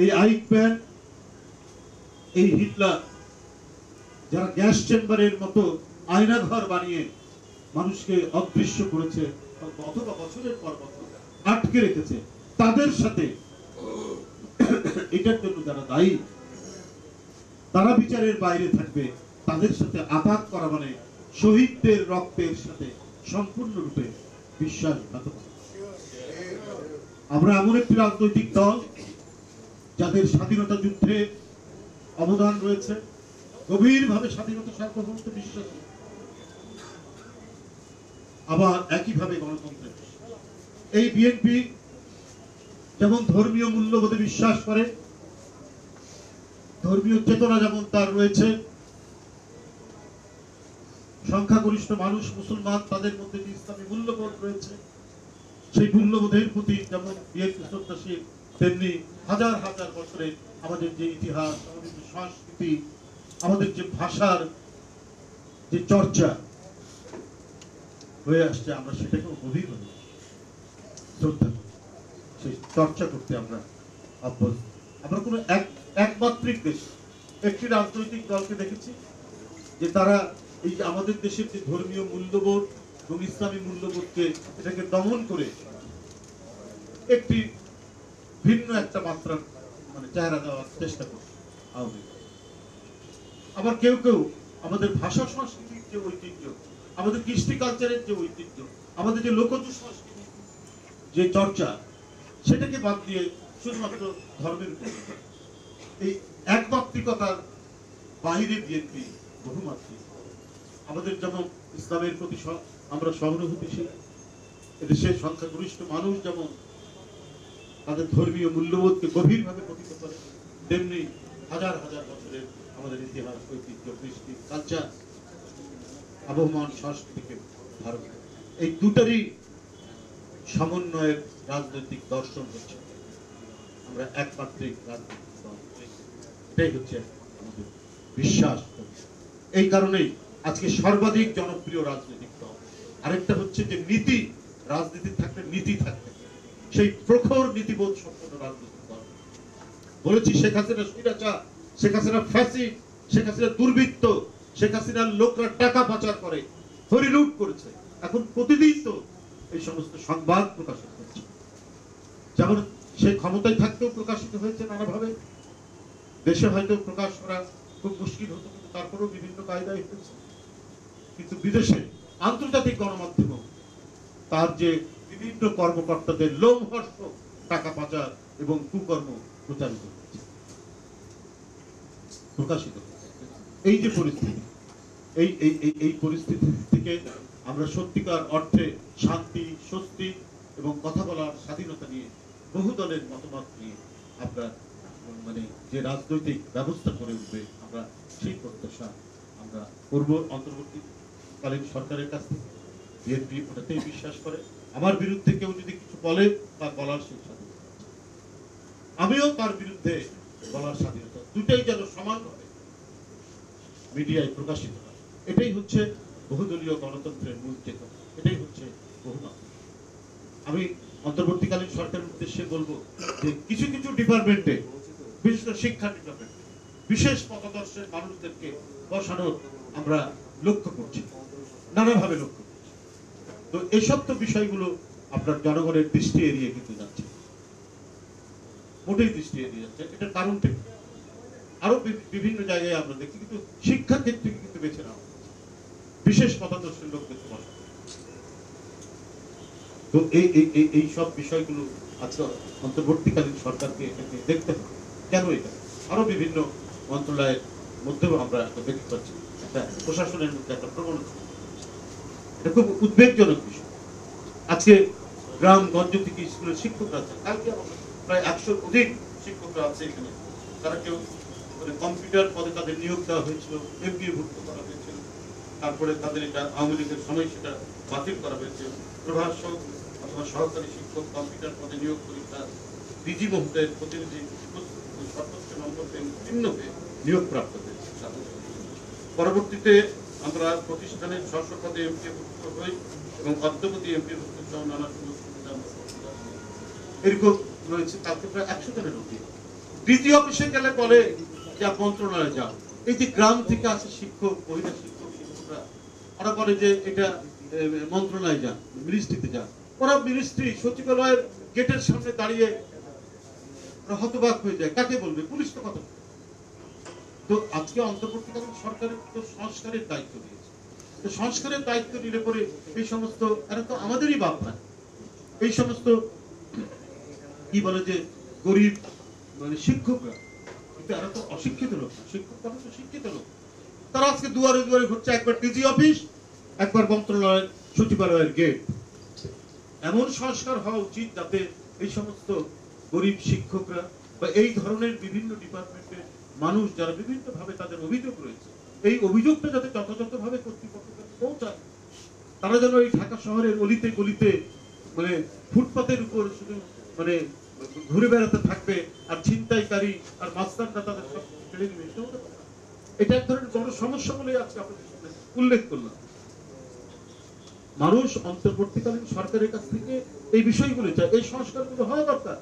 এই আইকম্যান, এই হিটলার, যারা গ্যাস চেম্বারের মতো আয়নাঘর বানিয়ে মানুষকে অদৃশ্য করেছে অথবা বছরের পর বছর আটকে রেখেছে, তাদের সাথে এটার জন্য যারা দায়ী তারা বিচারের বাইরে থাকবে, তাদের সাথে আঘাত করা মানে শহীদদের রক্তের সাথে সম্পূর্ণরূপে বিশ্বাসঘাতকতা। আমরা এমন একটি রাজনৈতিক দল যাদের স্বাধীনতা যুদ্ধে অবদান রয়েছে, গভীরভাবে স্বাধীনতা সার্বভৌমত্বে বিশ্বাসী, আবার একইভাবে গণতন্ত্রে। এই বিএনপি যেমন ধর্মীয় মূল্যবোধে বিশ্বাস করে, ধর্মীয় চেতনা যেমন তার রয়েছে, সংখ্যাগরিষ্ঠ মানুষ মুসলমান, তাদের মধ্যে যে ইসলামী মূল্যবোধ রয়েছে, সেই মূল্যবোধের প্রতি যেমন বিএনপি শ্রদ্ধাশীল, তেমনি হাজার হাজার বছরে আমাদের যে ইতিহাস, আমাদের যে সংস্কৃতি, আমাদের যে ভাষার যে চর্চা হয়ে আসছে, আমরা সেটাকেও গভীরভাবে শ্রদ্ধা করি, সেই চর্চা করতে আমরা অভ্যস্ত। আমরা কোনো একমাত্রিক দেশ একটি রাজনৈতিক দলকে দেখেছি যে তারা এই যে আমাদের দেশের যে ধর্মীয় মূল্যবোধ এবং ইসলামী মূল্যবোধকে এটাকে দমন করে একটি ভিন্ন একটা মাত্রার মানে চেহারা দেওয়ার চেষ্টা করছে আওয়ামী লীগ। আবার কেউ কেউ আমাদের ভাষা সংস্কৃতির যে ঐতিহ্য, আমাদের কৃষ্টি কালচারের যে ঐতিহ্য, আমাদের যে লোকজ সংস্কৃতি যে চর্চা, সেটাকে বাদ দিয়ে শুধুমাত্র ধর্মের উপর, এই একমাত্রিকতার বাইরে বিএনপি বহুমাত্রিক। আমাদের যেমন ইসলামের প্রতি আমরা সহানুভূতিশীল, এদেশের সংখ্যাগরিষ্ঠ মানুষ যেমন তাদের ধর্মীয় মূল্যবোধকে গভীরভাবে পঠিত করে, তেমনি হাজার হাজার বছরের আমাদের ইতিহাস, ঐতিহ্য, কৃষ্টি কালচার, আবহমান সংস্কৃতিকে ধারণ করে। এই দুটারই সমন্বয়ের রাজনৈতিক দর্শন হচ্ছে আমরা একমাত্রিক রাজনৈতিক দল, এটাই হচ্ছে আমাদের বিশ্বাস। এই কারণেই আজকে সর্বাধিক জনপ্রিয় রাজনৈতিক দল। আরেকটা হচ্ছে যে নীতি, রাজনীতি থাকলে নীতি থাকবে, সেই প্রখর নীতিবোধ সম্পন্ন রাজনৈতিক দল। বলেছি শেখ হাসিনা স্বৈরাচার, শেখ হাসিনা ফ্যাসিস্ট, শেখ হাসিনা দুর্বৃত্ত, শেখ হাসিনার লোকরা টাকা পাচার করে, হরিলুট করেছে। এখন প্রতিদিন তো এই সমস্ত সংবাদ প্রকাশিত হচ্ছে, যেমন সে ক্ষমতায় থাকতেও প্রকাশিত হয়েছে নানাভাবে, দেশে হয়তো প্রকাশ করা খুব মুশকিল হতো, কিন্তু তারপরেও বিভিন্ন কায়দায় হয়েছে। কিন্তু বিদেশে আন্তর্জাতিক গণমাধ্যম তার যে বিভিন্ন কর্মকর্তাদের লোমহর্ষক টাকা পাচার এবং কুকর্ম প্রচারিত হচ্ছে, প্রকাশিত হচ্ছে। এই যে পরিস্থিতি, এই পরিস্থিতি থেকে আমরা সত্যিকার অর্থে শান্তি, স্বস্তি এবং কথা বলার স্বাধীনতা নিয়ে, বহু দলের মতামত নিয়ে আমরা মানে যে রাজনৈতিক ব্যবস্থা করে উঠবে, আমরা সেই প্রত্যাশা আমরা করব অন্তর্বর্তীকালীন সরকারের কাছ থেকে। বিএনপি ওটাতেই বিশ্বাস করে। আমার বিরুদ্ধে কেউ যদি কিছু বলে, তার বলার সেই স্বাধীনতা, আমিও তার বিরুদ্ধে বলার স্বাধীনতা, দুটাই যেন সমানভাবে মিডিয়ায় প্রকাশিত হয়। এটাই হচ্ছে বহুদলীয় গণতন্ত্রের মূল চেতনা, এটাই হচ্ছে বহুমাত্রিক। আমি অন্তর্বর্তীকালীন সরকারের উদ্দেশ্যে বলবো যে কিছু কিছু ডিপার্টমেন্টে, বিশেষ করে শিক্ষা ডিপার্টমেন্টে বিশেষ মতাদর্শের মানুষদেরকে বসানোর আমরা লক্ষ্য করছি, নানাভাবে লক্ষ্য করছি। তো এসব তো বিষয়গুলো আপনার জনগণের দৃষ্টি এড়িয়ে কিন্তু যাচ্ছে, মোটেই দৃষ্টি এড়িয়ে যাচ্ছে। এটার কারণটা আরো বিভিন্ন জায়গায় আমরা দেখি, কিন্তু শিক্ষা ক্ষেত্রে কিন্তু বেছে নেওয়া বিশেষ মতাদর্শের লোকদেরকে বসানো। তো এই সব বিষয়গুলো আজকে অন্তর্বর্তীকালীন সরকারকে দেখতে হবে। কেন এটা আরো বিভিন্ন মন্ত্রণালয়ের মধ্যেও আমরা দেখতে পাচ্ছি একটা প্রশাসনের মধ্যে একটা প্রবণতা, এটা খুব উদ্বেগজনক বিষয়। আজকে গ্রামগঞ্জ থেকে স্কুলের শিক্ষকরা আছে, কালকে প্রায় 100 অধিক শিক্ষকরা আছে এখানে, তারা কেউ কম্পিউটার পদে তাদের নিয়োগ দেওয়া হয়েছিল, এমপিএ ভুক্ত করা হয়েছিল, তারপরে তাদের এটা আওয়ামী লীগের সময় সেটা বাতিল করা হয়েছে। প্রভাষক অথবা সহকারী শিক্ষক কম্পিউটার পদে নিয়োগ পরীক্ষা ডিজি মহোদয়ের প্রতিনিধি সর্বোচ্চ নম্বর পেয়ে উত্তীর্ণ হয়ে নিয়োগ প্রাপ্ত হয়েছে। পরবর্তীতে আমরা প্রতিষ্ঠানের স্ব পদে এমপিএ ভুক্ত হই এবং অদ্যবধি এমপিএ ভুক্ত সহ নানা সুযোগ সুবিধা এরকম রয়েছে। কালকে প্রায় 100 জনের অধিক ডিজি অফিসে গেলে বলে যে মন্ত্রণালয়ে যাও। এই যে গ্রাম থেকে আসে শিক্ষক, মহিলা শিক্ষক, শিক্ষকরা, ওরা বলে যে এটা মন্ত্রণালয়ে যান, মিনিস্ট্রিতে যান। ওরা মিনিস্ট্রি সচিবালয়ের গেটের সামনে দাঁড়িয়ে হতবাক হয়ে যায়। কাকে বলবে? পুলিশ তো কথা। তো আজকে অন্তর্বর্তীকালীন সরকারের তো সংস্কারের দায়িত্ব নিয়েছে। তো সংস্কারের দায়িত্ব নিলে পরে এই সমস্ত, এরা তো আমাদেরই বাপ না, এই সমস্ত কি বলে যে গরিব মানে শিক্ষকরা, কিন্তু এরা তো অশিক্ষিত লোক না, শিক্ষক তারা তো শিক্ষিত লোক। তারা আজকে দুয়ারে দুয়ারে ঘুরছে, একবার ডিজি অফিস, একবার মন্ত্রণালয়ের সচিবালয়ের গেট। এমন সংস্কার হওয়া উচিত যাতে এই সমস্ত গরিব শিক্ষকরা বা এই ধরনের বিভিন্ন ডিপার্টমেন্টের মানুষ যারা বিভিন্ন ভাবে তাদের অভিযোগ রয়েছে, এই অভিযোগটা যাতে যথাযথভাবে কর্তৃপক্ষের কাছে পৌঁছায়। তারা যেন এই ঢাকা শহরের অলিতে গলিতে মানে ফুটপাতের উপর শুধু মানে ঘুরে বেড়াতে থাকবে, আর ছিনতাইকারী আর মাস্তানরা তাদের সব ছেড়ে দিবে, এটা এক ধরনের বড় সমস্যা বলে আজকে আপনাদের সামনে উল্লেখ করলাম। মানুষ অন্তর্বর্তীকালীন সরকারের কাছ থেকে এই বিষয়গুলো চায়, এই সংস্কারগুলো হওয়া দরকার।